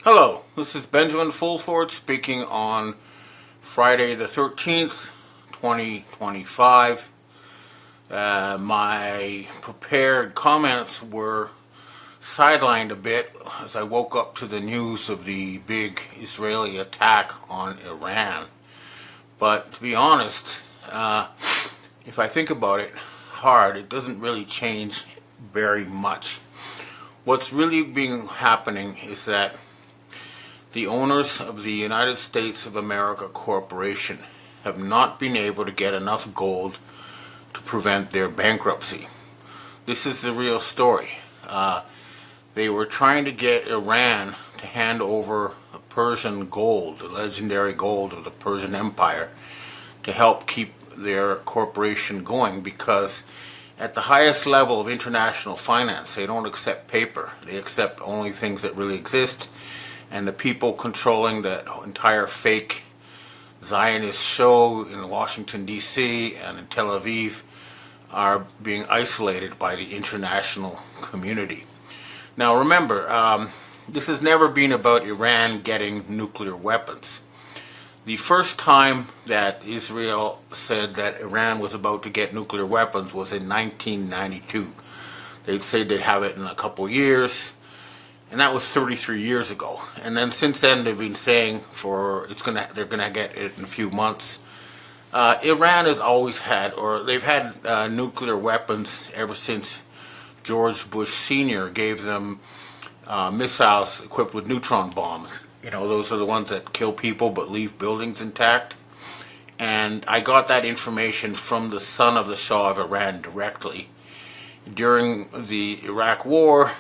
Hello, this is Benjamin Fulford speaking on Friday the 13th, 2025. My prepared comments were sidelined a bit as I woke up to the news of the big Israeli attack on Iran. But to be honest, if I think about it hard, it doesn't really change very much. What's really being happening is that the owners of the United States of America Corporation have not been able to get enough gold to prevent their bankruptcy. This is the real story. They were trying to get Iran to hand over Persian gold, the legendary gold of the Persian Empire, to help keep their corporation going, because at the highest level of international finance, they don't accept paper. They accept only things that really exist. And the people controlling that entire fake Zionist show in Washington, D.C. and in Tel Aviv are being isolated by the international community. Now remember, this has never been about Iran getting nuclear weapons. The first time that Israel said that Iran was about to get nuclear weapons was in 1992. They'd say they'd have it in a couple years. And that was 33 years ago. And then since then they've been saying they're gonna get it in a few months. Iran has always had, or they've had nuclear weapons ever since George Bush Sr. gave them missiles equipped with neutron bombs. You know, those are the ones that kill people but leave buildings intact. And I got that information from the son of the Shah of Iran directly. During the Iraq War,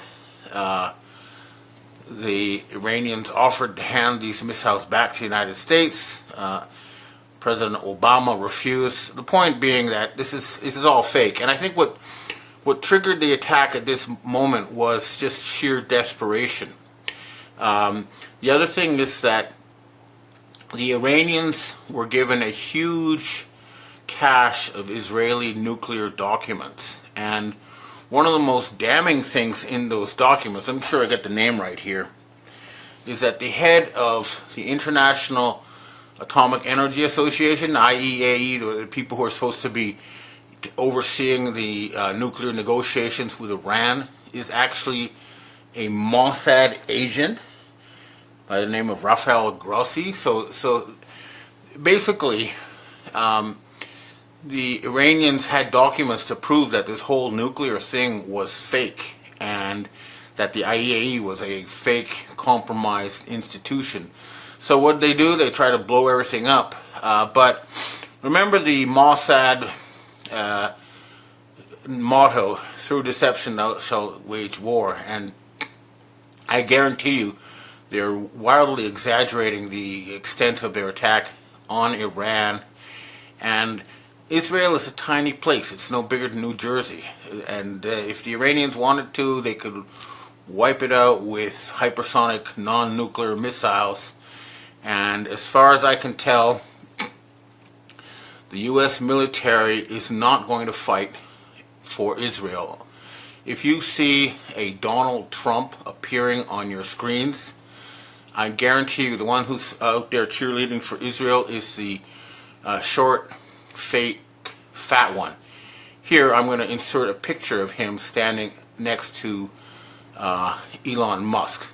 the Iranians offered to hand these missiles back to the United States. President Obama refused. The point being that this is all fake. And I think what triggered the attack at this moment was just sheer desperation. The other thing is that the Iranians were given a huge cache of Israeli nuclear documents, and one of the most damning things in those documents, I'm sure I get the name right here, is that the head of the International Atomic Energy Association, IEAE, the people who are supposed to be overseeing the nuclear negotiations with Iran, is actually a Mossad agent by the name of Rafael Grossi. So basically, the Iranians had documents to prove that this whole nuclear thing was fake, and that the IAEA was a fake, compromised institution. So what did they do? They try to blow everything up. But remember the Mossad motto, through deception thou shalt wage war. And I guarantee you they're wildly exaggerating the extent of their attack on Iran. And Israel is a tiny place. It's no bigger than New Jersey. And if the Iranians wanted to, they could wipe it out with hypersonic non-nuclear missiles. And as far as I can tell, the U.S. military is not going to fight for Israel. If you see a Donald Trump appearing on your screens, I guarantee you the one who's out there cheerleading for Israel is the short, fake, fat one. Here I'm going to insert a picture of him standing next to Elon Musk.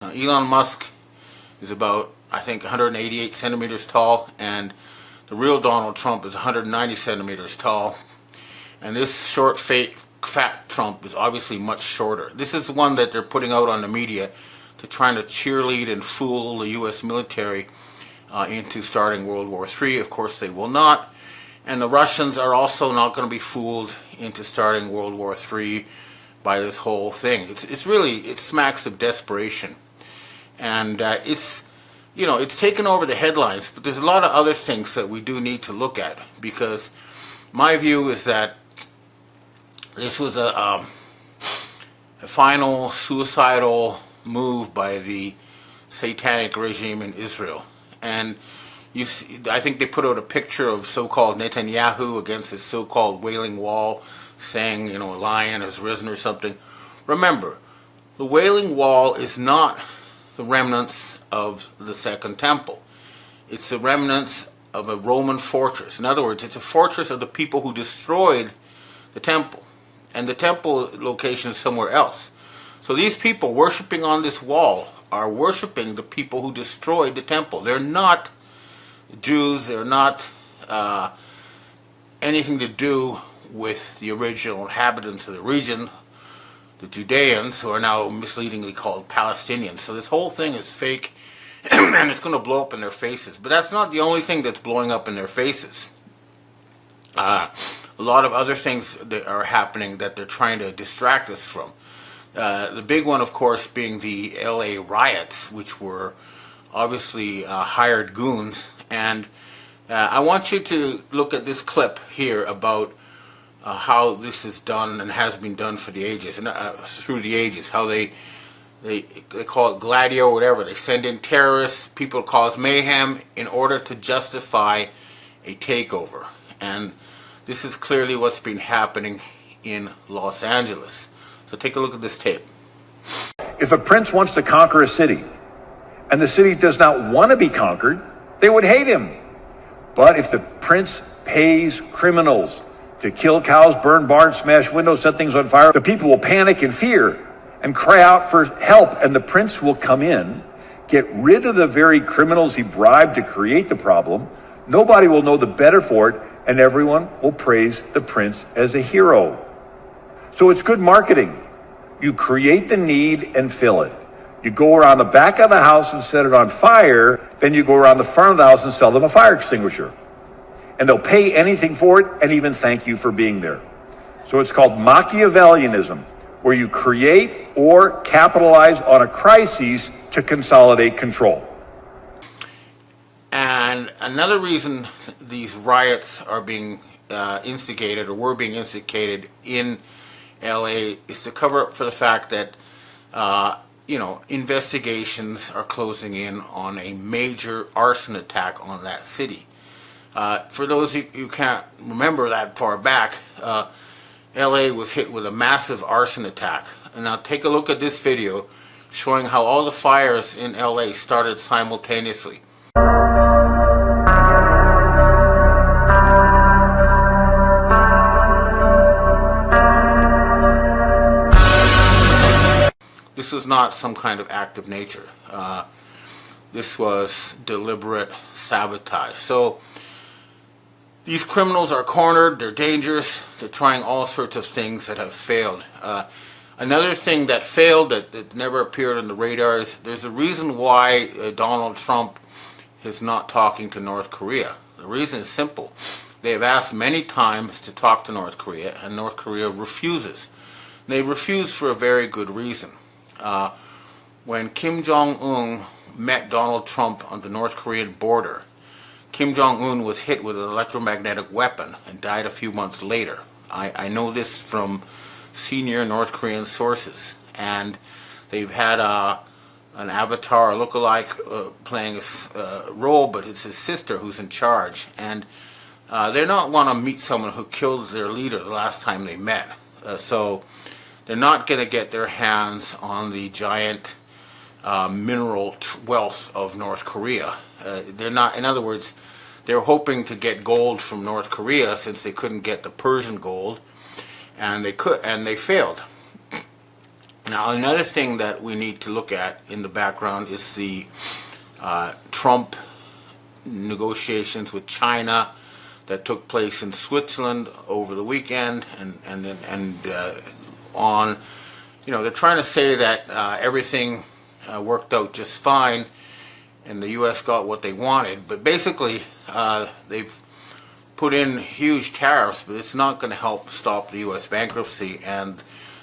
Now, Elon Musk is about, I think, 188 centimeters tall, and the real Donald Trump is 190 centimeters tall. And this short, fat Trump is obviously much shorter. This is the one that they're putting out on the media to trying to cheerlead and fool the U.S. military into starting World War III. Of course, they will not. And the Russians are also not going to be fooled into starting World War III by this whole thing. It smacks of desperation. And it's taken over the headlines, but there's a lot of other things that we do need to look at, because my view is that this was a final suicidal move by the satanic regime in Israel. And I think they put out a picture of so-called Netanyahu against his so-called Wailing Wall saying, a lion has risen or something. Remember, the Wailing Wall is not the remnants of the Second Temple. It's the remnants of a Roman fortress. In other words, it's a fortress of the people who destroyed the temple. And the temple location is somewhere else. So these people worshiping on this wall are worshiping the people who destroyed the temple. They're not Jews. They're not anything to do with the original inhabitants of the region, the Judeans, who are now misleadingly called Palestinians. So this whole thing is fake, and it's going to blow up in their faces. But that's not the only thing that's blowing up in their faces. A lot of other things that are happening that they're trying to distract us from. The big one, of course, being the LA riots, which were obviously hired goons. And I want you to look at this clip here about how this is done and has been done for the ages, and through the ages, how they call it gladio or whatever. They send in terrorists, people cause mayhem in order to justify a takeover. And this is clearly what's been happening in Los Angeles. So take a look at this tape. If a prince wants to conquer a city, and the city does not want to be conquered, they would hate him. But if the prince pays criminals to kill cows, burn barns, smash windows, set things on fire, the people will panic in fear and cry out for help, and the prince will come in, get rid of the very criminals he bribed to create the problem. Nobody will know the better for it, and everyone will praise the prince as a hero. So it's good marketing. You create the need and fill it. You go around the back of the house and set it on fire, then you go around the front of the house and sell them a fire extinguisher. And they'll pay anything for it and even thank you for being there. So it's called Machiavellianism, where you create or capitalize on a crisis to consolidate control. And another reason these riots are being instigated, or were being instigated in LA, is to cover up for the fact that investigations are closing in on a major arson attack on that city. For those who can't remember that far back, LA was hit with a massive arson attack. And now take a look at this video showing how all the fires in LA started simultaneously. This was not some kind of act of nature. This was deliberate sabotage. So these criminals are cornered, they're dangerous, they're trying all sorts of things that have failed. Another thing that failed that never appeared on the radar is there's a reason why Donald Trump is not talking to North Korea. The reason is simple. They have asked many times to talk to North Korea, and North Korea refuses. They refuse for a very good reason. When Kim Jong-un met Donald Trump on the North Korean border, Kim Jong-un was hit with an electromagnetic weapon and died a few months later. I know this from senior North Korean sources, and they've had an avatar lookalike playing a role, but it's his sister who's in charge, and they don't want to meet someone who killed their leader the last time they met. So they're not going to get their hands on the giant mineral wealth of North Korea. They're not, in other words, they're hoping to get gold from North Korea since they couldn't get the Persian gold, and they failed. Now, another thing that we need to look at in the background is the Trump negotiations with China that took place in Switzerland over the weekend, and on, they're trying to say that everything worked out just fine and the U.S. got what they wanted, but basically they've put in huge tariffs, but it's not going to help stop the U.S. bankruptcy, and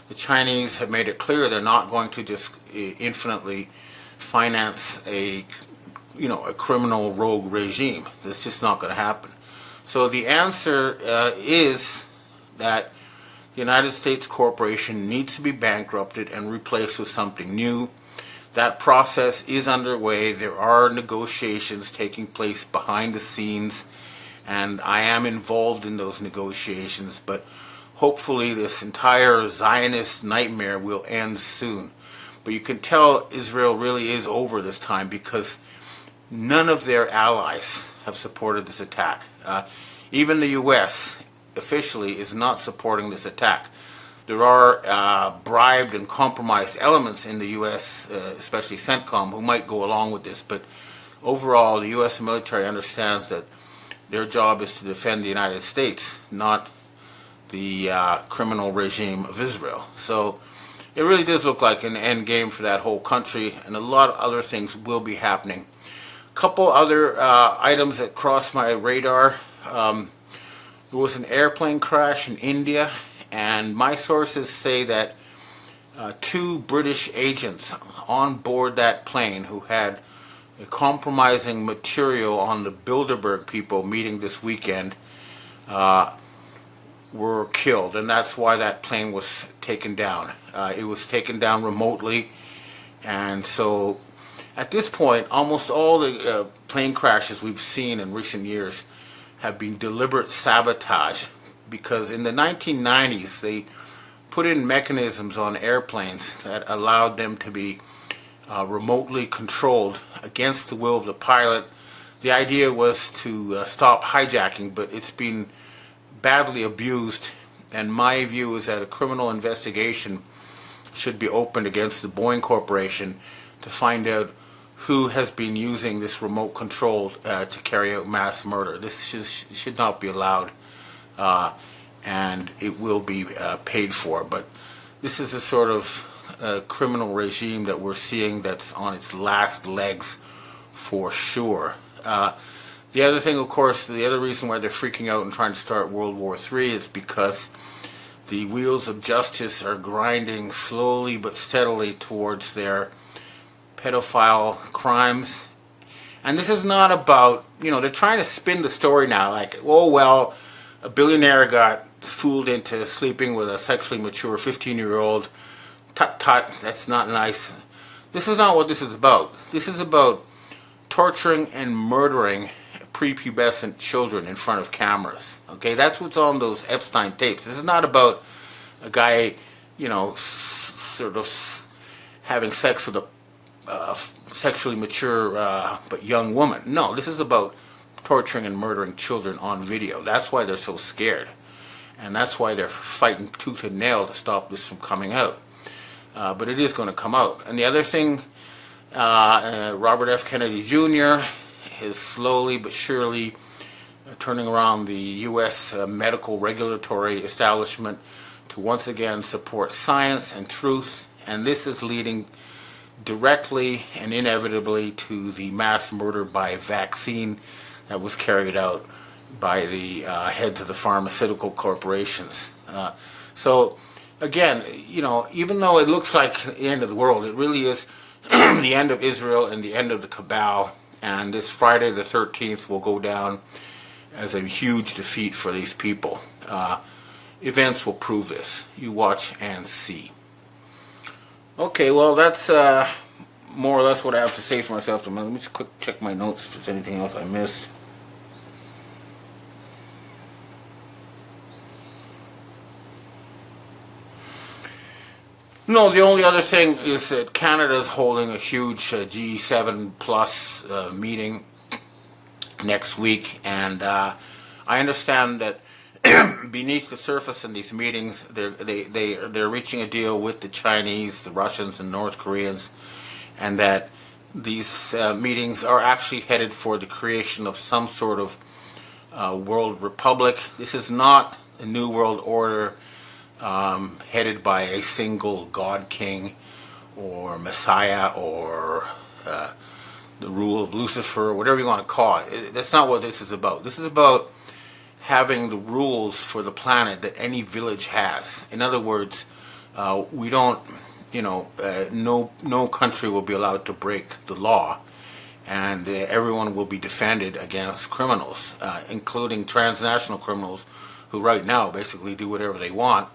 the Chinese have made it clear they're not going to just infinitely finance a criminal rogue regime. That's just not going to happen. So the answer is that the United States corporation needs to be bankrupted and replaced with something new. That process is underway. There are negotiations taking place behind the scenes, and I am involved in those negotiations, but hopefully this entire Zionist nightmare will end soon. But you can tell Israel really is over this time because none of their allies have supported this attack. Even the U.S. officially is not supporting this attack. There are bribed and compromised elements in the U.S., especially CENTCOM, who might go along with this, but overall the U.S. military understands that their job is to defend the United States, not the criminal regime of Israel. So it really does look like an end game for that whole country, and a lot of other things will be happening. A couple other items that crossed my radar. There was an airplane crash in India, and my sources say that 2 British agents on board that plane who had compromising material on the Bilderberg people meeting this weekend were killed, and that's why that plane was taken down. It was taken down remotely, and so at this point almost all the plane crashes we've seen in recent years have been deliberate sabotage, because in the 1990s they put in mechanisms on airplanes that allowed them to be remotely controlled against the will of the pilot. The idea was to stop hijacking, but it's been badly abused, and my view is that a criminal investigation should be opened against the Boeing Corporation to find out who has been using this remote control to carry out mass murder. This should not be allowed, and it will be paid for. But this is a sort of criminal regime that we're seeing that's on its last legs for sure. The other thing, of course, the other reason why they're freaking out and trying to start World War III is because the wheels of justice are grinding slowly but steadily towards their pedophile crimes. And this is not about, they're trying to spin the story now like, oh well, a billionaire got fooled into sleeping with a sexually mature 15-year-old. Tut tut, that's not nice. This is not what this is about. This is about torturing and murdering prepubescent children in front of cameras. Okay, that's what's on those Epstein tapes. This is not about a guy, sort of having sex with a sexually mature but young woman. No, this is about torturing and murdering children on video. That's why they're so scared, and that's why they're fighting tooth and nail to stop this from coming out. But it is going to come out. And the other thing, Robert F. Kennedy Jr. is slowly but surely turning around the U.S. Medical regulatory establishment to once again support science and truth, and this is leading directly and inevitably to the mass murder by vaccine that was carried out by the heads of the pharmaceutical corporations. So again, even though it looks like the end of the world, it really is the end of Israel and the end of the cabal, and this Friday the 13th will go down as a huge defeat for these people. Events will prove this. You watch and see. Okay, well, that's more or less what I have to say for myself. Let me just quick check my notes if there's anything else I missed. No, the only other thing is that Canada is holding a huge G7 plus meeting next week, and I understand that beneath the surface in these meetings, they're reaching a deal with the Chinese, the Russians, and North Koreans, and that these meetings are actually headed for the creation of some sort of world republic. This is not a new world order headed by a single God King or Messiah or the rule of Lucifer, whatever you want to call it. That's not what this is about. This is about having the rules for the planet that any village has. In other words, we don't, no country will be allowed to break the law, and everyone will be defended against criminals, including transnational criminals who right now basically do whatever they want.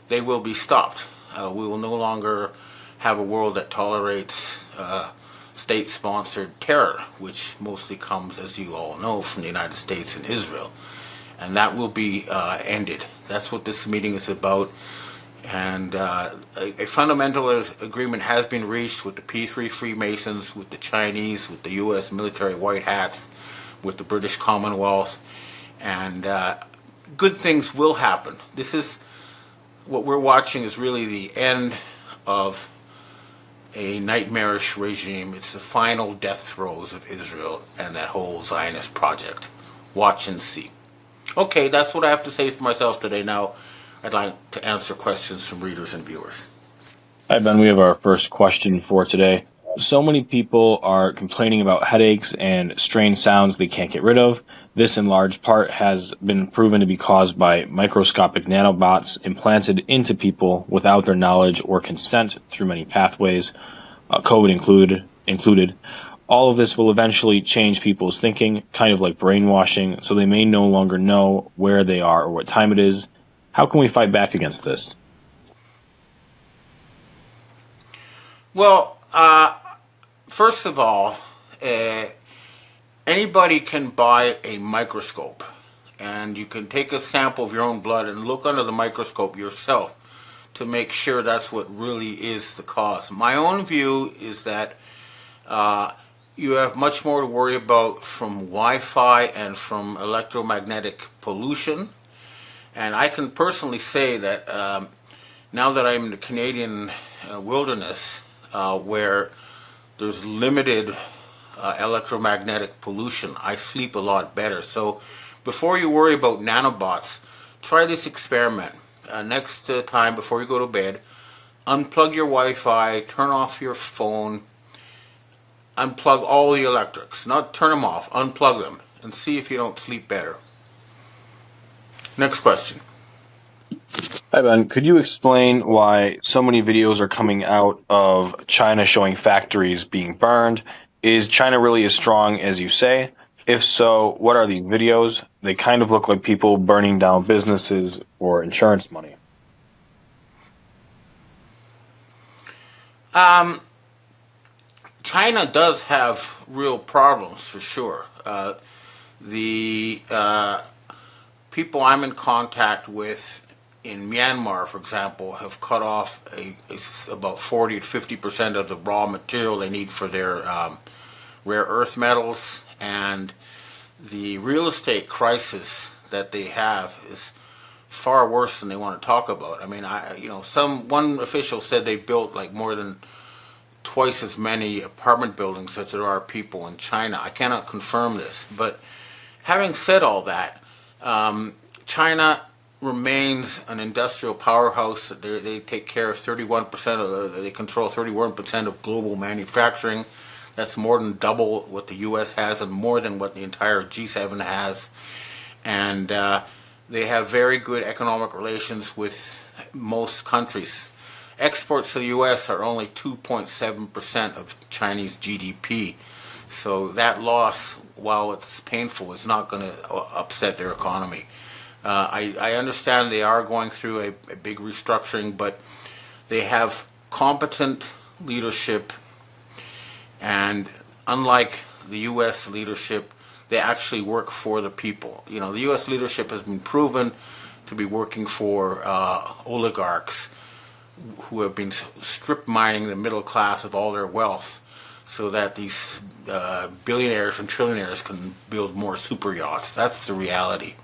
They will be stopped. We will no longer have a world that tolerates state-sponsored terror, which mostly comes, as you all know, from the United States and Israel. and that will be ended. That's what this meeting is about. And a fundamental agreement has been reached with the P3 Freemasons, with the Chinese, with the U.S. military white hats, with the British Commonwealth, and good things will happen. This is what we're watching is really the end of a nightmarish regime. It's the final death throes of Israel and that whole Zionist project. Watch and see. Okay, that's what I have to say for myself today. Now, I'd like to answer questions from readers and viewers. Hi, Ben. We have our first question for today. So many people are complaining about headaches and strange sounds they can't get rid of. This, in large part, has been proven to be caused by microscopic nanobots implanted into people without their knowledge or consent through many pathways, COVID included. All of this will eventually change people's thinking, kind of like brainwashing, so they may no longer know where they are or what time it is. How can we fight back against this? Well, first of all, anybody can buy a microscope, and you can take a sample of your own blood and look under the microscope yourself to make sure that's what really is the cause. My own view is that you have much more to worry about from Wi-Fi and from electromagnetic pollution. And I can personally say that now that I'm in the Canadian wilderness, where there's limited electromagnetic pollution, I sleep a lot better. So before you worry about nanobots, try this experiment. Next time before you go to bed, unplug your Wi-Fi, turn off your phone, unplug all the electrics. Not turn them off, unplug them, and see if you don't sleep better. Next question. Hi, Ben. Could you explain why so many videos are coming out of China showing factories being burned? Is China really as strong as you say? If so, what are these videos? They kind of look like people burning down businesses or insurance money. China does have real problems for sure. The people I'm in contact with in Myanmar, for example, have cut off about 40 to 50% of the raw material they need for their rare earth metals, and the real estate crisis that they have is far worse than they want to talk about. I mean, one official said they built like more than twice as many apartment buildings as there are people in China. I cannot confirm this, but having said all that, China remains an industrial powerhouse. They take care of 31% they control 31% of global manufacturing. That's more than double what the U.S. has and more than what the entire G7 has. And they have very good economic relations with most countries. Exports to the U.S. are only 2.7% of Chinese GDP. So that loss, while it's painful, is not going to upset their economy. I understand they are going through a big restructuring, but they have competent leadership, and unlike the U.S. leadership, they actually work for the people. You know, the U.S. leadership has been proven to be working for oligarchs who have been strip mining the middle class of all their wealth so that these billionaires and trillionaires can build more super yachts. That's the reality.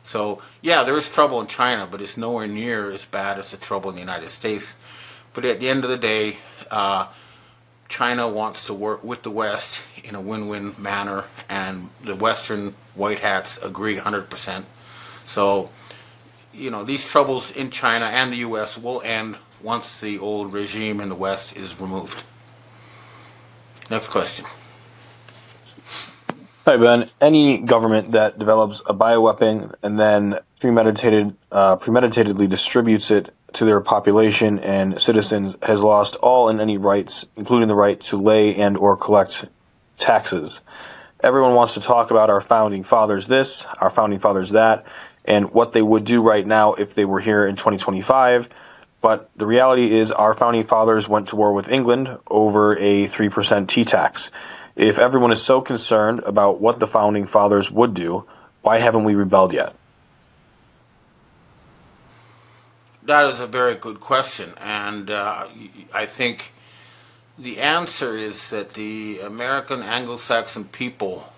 So, yeah, there is trouble in China, but it's nowhere near as bad as the trouble in the United States. But at the end of the day, China wants to work with the West in a win-win manner, and the Western white hats agree 100%. So, you know, these troubles in China and the U.S. will end once the old regime in the West is removed. Next question. Hi, Ben. Any government that develops a bioweapon and then premeditatedly distributes it to their population and citizens has lost all and any rights, including the right to lay and or collect taxes. Everyone wants to talk about our founding fathers this, our founding fathers that, and what they would do right now if they were here in 2025. But the reality is our founding fathers went to war with England over a 3% T-tax. If everyone is so concerned about what the founding fathers would do, why haven't we rebelled yet? That is a very good question, and I think the answer is that the American Anglo-Saxon people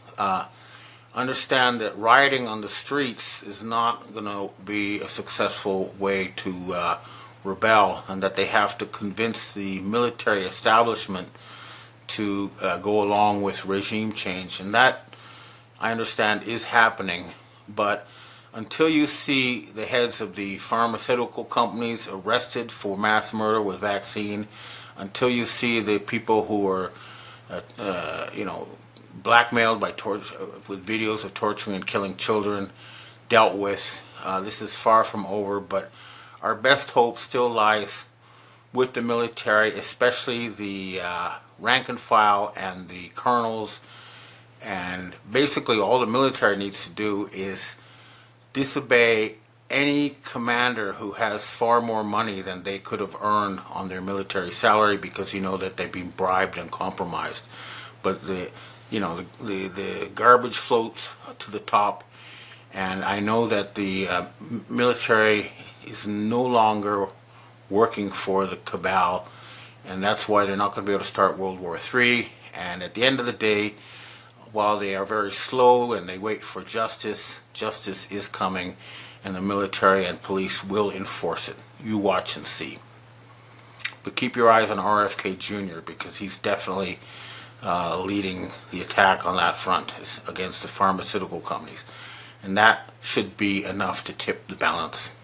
understand that rioting on the streets is not going to be a successful way to rebel, and that they have to convince the military establishment to go along with regime change. And that, I understand, is happening. But until you see the heads of the pharmaceutical companies arrested for mass murder with vaccine, until you see the people who are, blackmailed by with videos of torturing and killing children dealt with, this is far from over. But our best hope still lies with the military, especially the rank and file and the colonels. And basically all the military needs to do is disobey any commander who has far more money than they could have earned on their military salary, because you know that they've been bribed and compromised. But the garbage floats to the top, and I know that the military is no longer working for the cabal, and that's why they're not going to be able to start World War III. And at the end of the day, while they are very slow and they wait for justice, justice is coming, and the military and police will enforce it. You watch and see. But keep your eyes on RFK Jr., because he's definitely leading the attack on that front against the pharmaceutical companies. And that should be enough to tip the balance.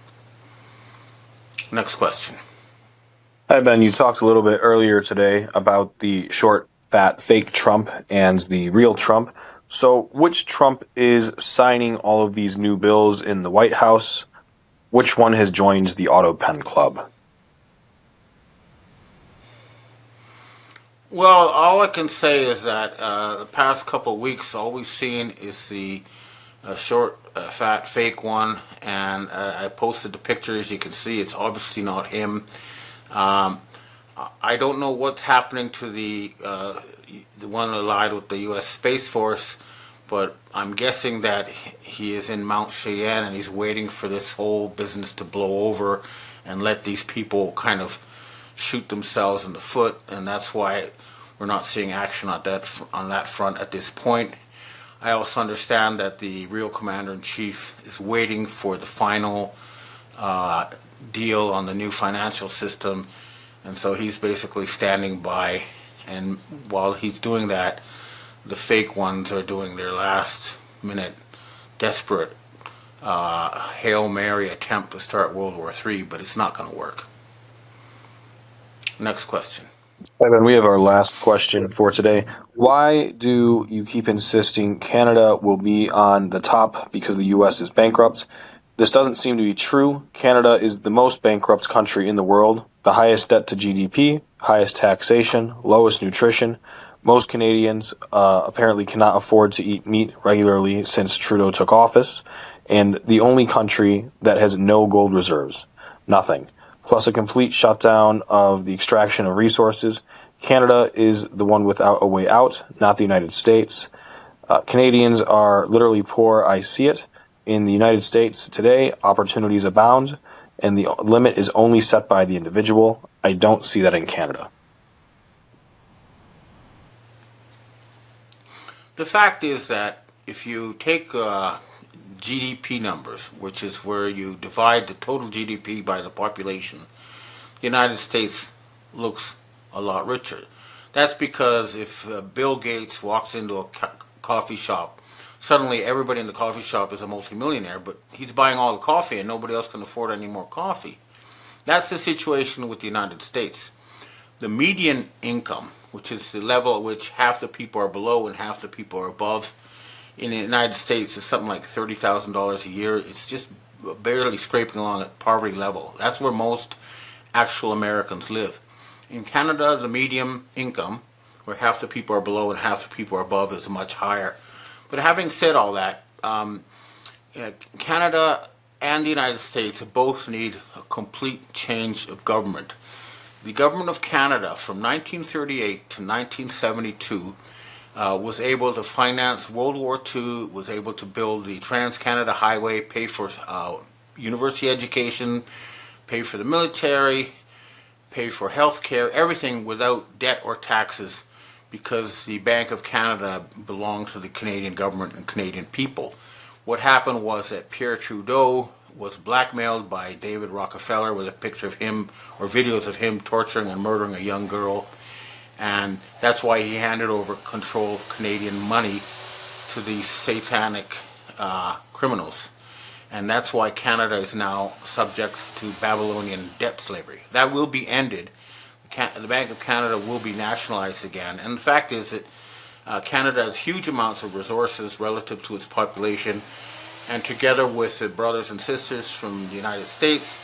Next question. Hi, Ben. You talked a little bit earlier today about the short, fat, fake Trump and the real Trump. So which Trump is signing all of these new bills in the White House? Which one has joined the Auto Pen Club? Well, all I can say is that the past couple of weeks, all we've seen is the short, fat, fake one, and I posted the pictures. You can see it's obviously not him. I don't know what's happening to the one that lied with the U.S. Space Force, but I'm guessing that he is in Mount Cheyenne and he's waiting for this whole business to blow over and let these people kind of shoot themselves in the foot, and that's why we're not seeing action on that front at this point. I also understand that the real commander-in-chief is waiting for the final deal on the new financial system, and so he's basically standing by, and while he's doing that, the fake ones are doing their last minute desperate Hail Mary attempt to start World War III, but it's not going to work. Next question. Evan, we have our last question for today. Why do you keep insisting Canada will be on the top because the U.S. is bankrupt? This doesn't seem to be true. Canada is the most bankrupt country in the world, the highest debt to GDP, highest taxation, lowest nutrition. Most Canadians apparently cannot afford to eat meat regularly since Trudeau took office, and the only country that has no gold reserves. Nothing. Plus a complete shutdown of the extraction of resources. Canada is the one without a way out, not the United States. Canadians are literally poor. I see it. In the United States today, opportunities abound, and the limit is only set by the individual. I don't see that in Canada. The fact is that if you take GDP numbers, which is where you divide the total GDP by the population, the United States looks a lot richer. That's because if Bill Gates walks into a coffee shop, suddenly everybody in the coffee shop is a multimillionaire, but he's buying all the coffee and nobody else can afford any more coffee. That's the situation with the United States. The median income, which is the level at which half the people are below and half the people are above, in the United States is something like $30,000 a year. It's just barely scraping along at poverty level. That's where most actual Americans live. In Canada, the median income, where half the people are below and half the people are above, is much higher. But having said all that, Canada and the United States both need a complete change of government. The government of Canada from 1938 to 1972 was able to finance World War II, was able to build the Trans-Canada Highway, pay for university education, pay for the military, pay for health care, everything without debt or taxes, because the Bank of Canada belonged to the Canadian government and Canadian people. What happened was that Pierre Trudeau was blackmailed by David Rockefeller with a picture of him or videos of him torturing and murdering a young girl, and that's why he handed over control of Canadian money to these satanic criminals. And that's why Canada is now subject to Babylonian debt slavery. That will be ended. The Bank of Canada will be nationalized again. And the fact is that Canada has huge amounts of resources relative to its population. And together with the brothers and sisters from the United States,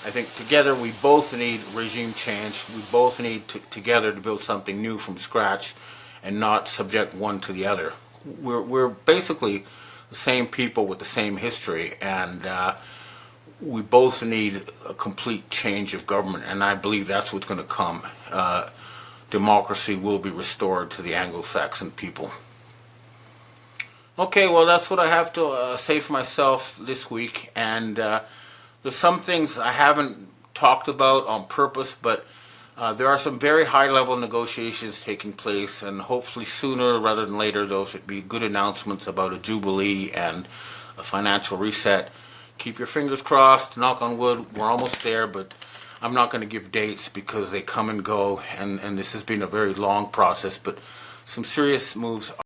I think together we both need regime change. We both need together to build something new from scratch and not subject one to the other. We're basically the same people with the same history, and we both need a complete change of government, and I believe that's what's going to come. Democracy will be restored to the Anglo-Saxon people. Okay, well, that's what I have to say for myself this week, and there's some things I haven't talked about on purpose, but there are some very high-level negotiations taking place, and hopefully sooner rather than later those would be good announcements about a jubilee and a financial reset. Keep your fingers crossed, knock on wood, we're almost there, but I'm not going to give dates because they come and go, and this has been a very long process, but some serious moves